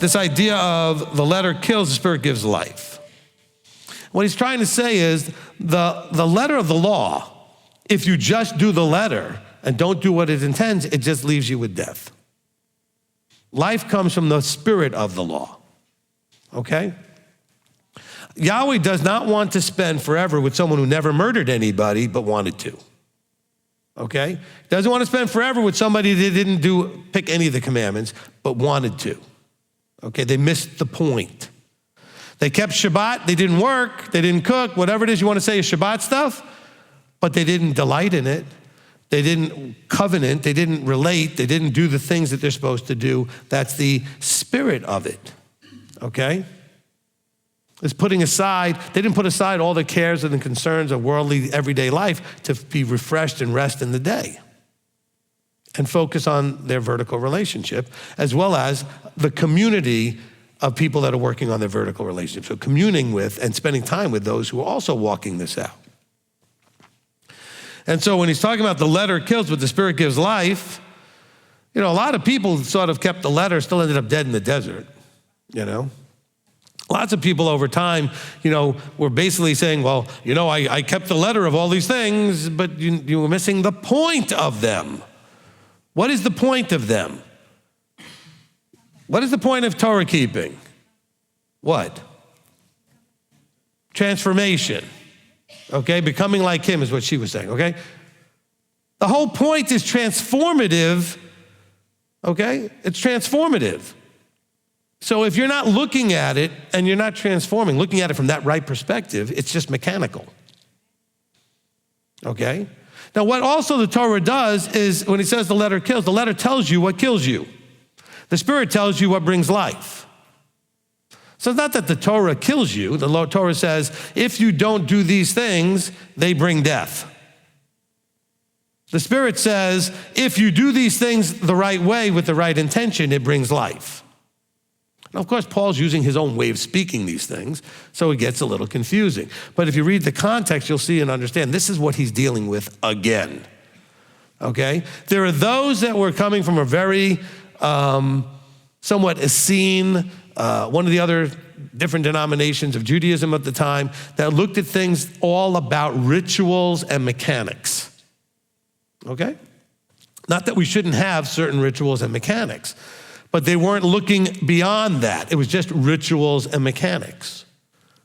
this idea of the letter kills, the Spirit gives life. What he's trying to say is the letter of the law, if you just do the letter and don't do what it intends, it just leaves you with death. Life comes from the spirit of the law, okay? Yahweh does not want to spend forever with someone who never murdered anybody but wanted to, okay? He doesn't want to spend forever with somebody that didn't pick any of the commandments but wanted to, okay? They missed the point. They kept Shabbat, they didn't work, they didn't cook, whatever it is you want to say is Shabbat stuff, but they didn't delight in it. They didn't covenant, they didn't relate, they didn't do the things that they're supposed to do. That's the spirit of it, okay? It's putting aside, they didn't put aside all the cares and the concerns of worldly everyday life to be refreshed and rest in the day and focus on their vertical relationship as well as the community of people that are working on their vertical relationship. So communing with and spending time with those who are also walking this out. And so when he's talking about the letter kills, but the Spirit gives life, a lot of people sort of kept the letter, still ended up dead in the desert, Lots of people over time, were basically saying, well, I kept the letter of all these things, but you were missing the point of them. What is the point of them? What is the point of Torah keeping? What? Transformation. Okay, becoming like him is what she was saying, okay? The whole point is transformative, okay? It's transformative. So if you're not looking at it and you're not transforming, looking at it from that right perspective, it's just mechanical, okay? Now what also the Torah does is when he says the letter kills, the letter tells you what kills you. The Spirit tells you what brings life. So it's not that the Torah kills you. The Torah says, if you don't do these things, they bring death. The Spirit says, if you do these things the right way with the right intention, it brings life. Now, of course, Paul's using his own way of speaking these things, so it gets a little confusing. But if you read the context, you'll see and understand this is what he's dealing with again, okay? There are those that were coming from a very somewhat Essene, one of the other different denominations of Judaism at the time that looked at things all about rituals and mechanics, okay? Not that we shouldn't have certain rituals and mechanics, but they weren't looking beyond that. It was just rituals and mechanics,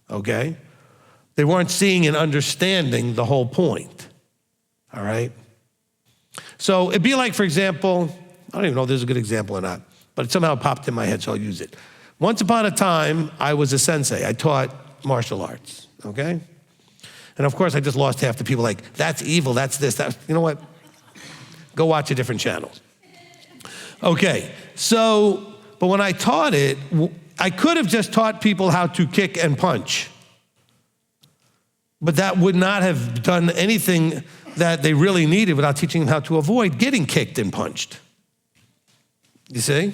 okay? They weren't seeing and understanding the whole point, all right? So it'd be like, for example, I don't even know if this is a good example or not, but it somehow popped in my head, so I'll use it. Once upon a time, I was a sensei. I taught martial arts, okay? And of course, I just lost half the people like, that's evil, that's this, that. You know what? Go watch a different channel. Okay, so, but when I taught it, I could have just taught people how to kick and punch, but that would not have done anything that they really needed without teaching them how to avoid getting kicked and punched. You see?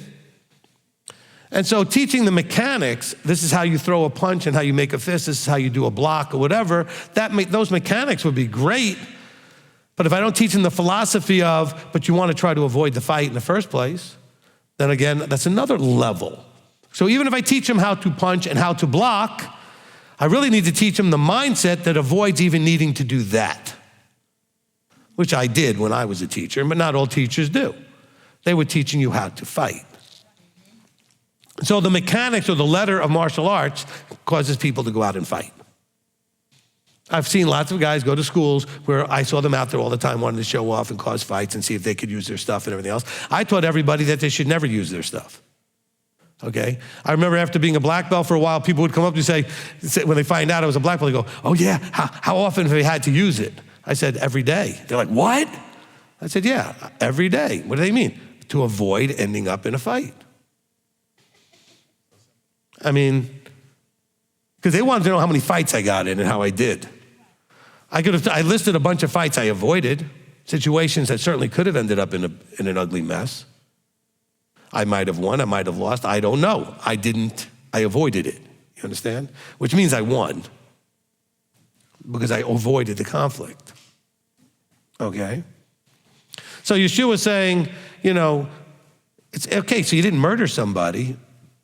And so teaching the mechanics, this is how you throw a punch and how you make a fist, this is how you do a block or whatever, those mechanics would be great, but if I don't teach them the philosophy of, but you want to try to avoid the fight in the first place, then again, that's another level. So even if I teach them how to punch and how to block, I really need to teach them the mindset that avoids even needing to do that, which I did when I was a teacher, but not all teachers do. They were teaching you how to fight. So the mechanics or the letter of martial arts causes people to go out and fight. I've seen lots of guys go to schools where I saw them out there all the time wanting to show off and cause fights and see if they could use their stuff and everything else. I taught everybody that they should never use their stuff, okay? I remember after being a black belt for a while, people would come up to say when they find out I was a black belt, they go, oh yeah, how often have you had to use it? I said, every day. They're like, what? I said, yeah, every day. What do they mean? To avoid ending up in a fight. I mean, because they wanted to know how many fights I got in and how I did. I listed a bunch of fights I avoided, situations that certainly could have ended up in an ugly mess. I might have won, I might have lost, I don't know. I avoided it, you understand? Which means I won, because I avoided the conflict, okay? So Yeshua is saying, it's okay, so you didn't murder somebody,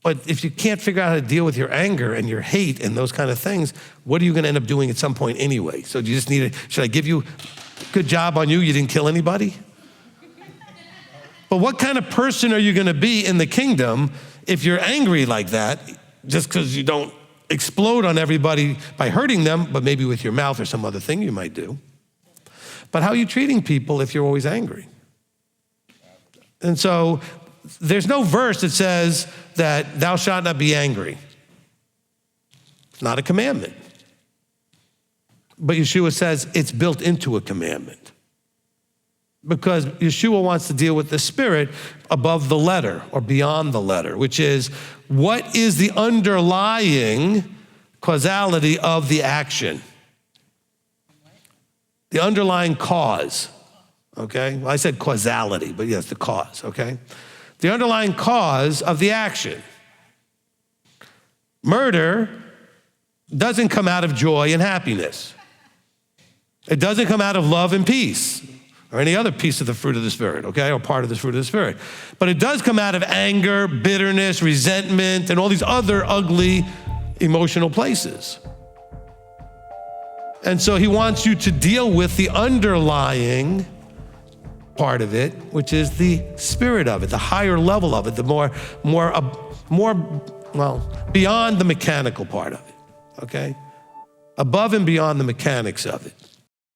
But if you can't figure out how to deal with your anger and your hate and those kind of things, what are you gonna end up doing at some point anyway? So do you just need should I give you, good job on you didn't kill anybody? But what kind of person are you gonna be in the kingdom if you're angry like that, just because you don't explode on everybody by hurting them, but maybe with your mouth or some other thing you might do? But how are you treating people if you're always angry? And so there's no verse that says that thou shalt not be angry. It's not a commandment. But Yeshua says it's built into a commandment. Because Yeshua wants to deal with the spirit above the letter or beyond the letter, which is what is the underlying causality of the action? The underlying cause, okay? Well, I said causality, but yes, the cause, okay? The underlying cause of the action. Murder doesn't come out of joy and happiness. It doesn't come out of love and peace or any other piece of the fruit of the Spirit, okay, or part of the fruit of the Spirit. But it does come out of anger, bitterness, resentment, and all these other ugly emotional places. And so he wants you to deal with the underlying part of it, which is the spirit of it, the higher level of it, the more beyond the mechanical part of it, okay? Above and beyond the mechanics of it.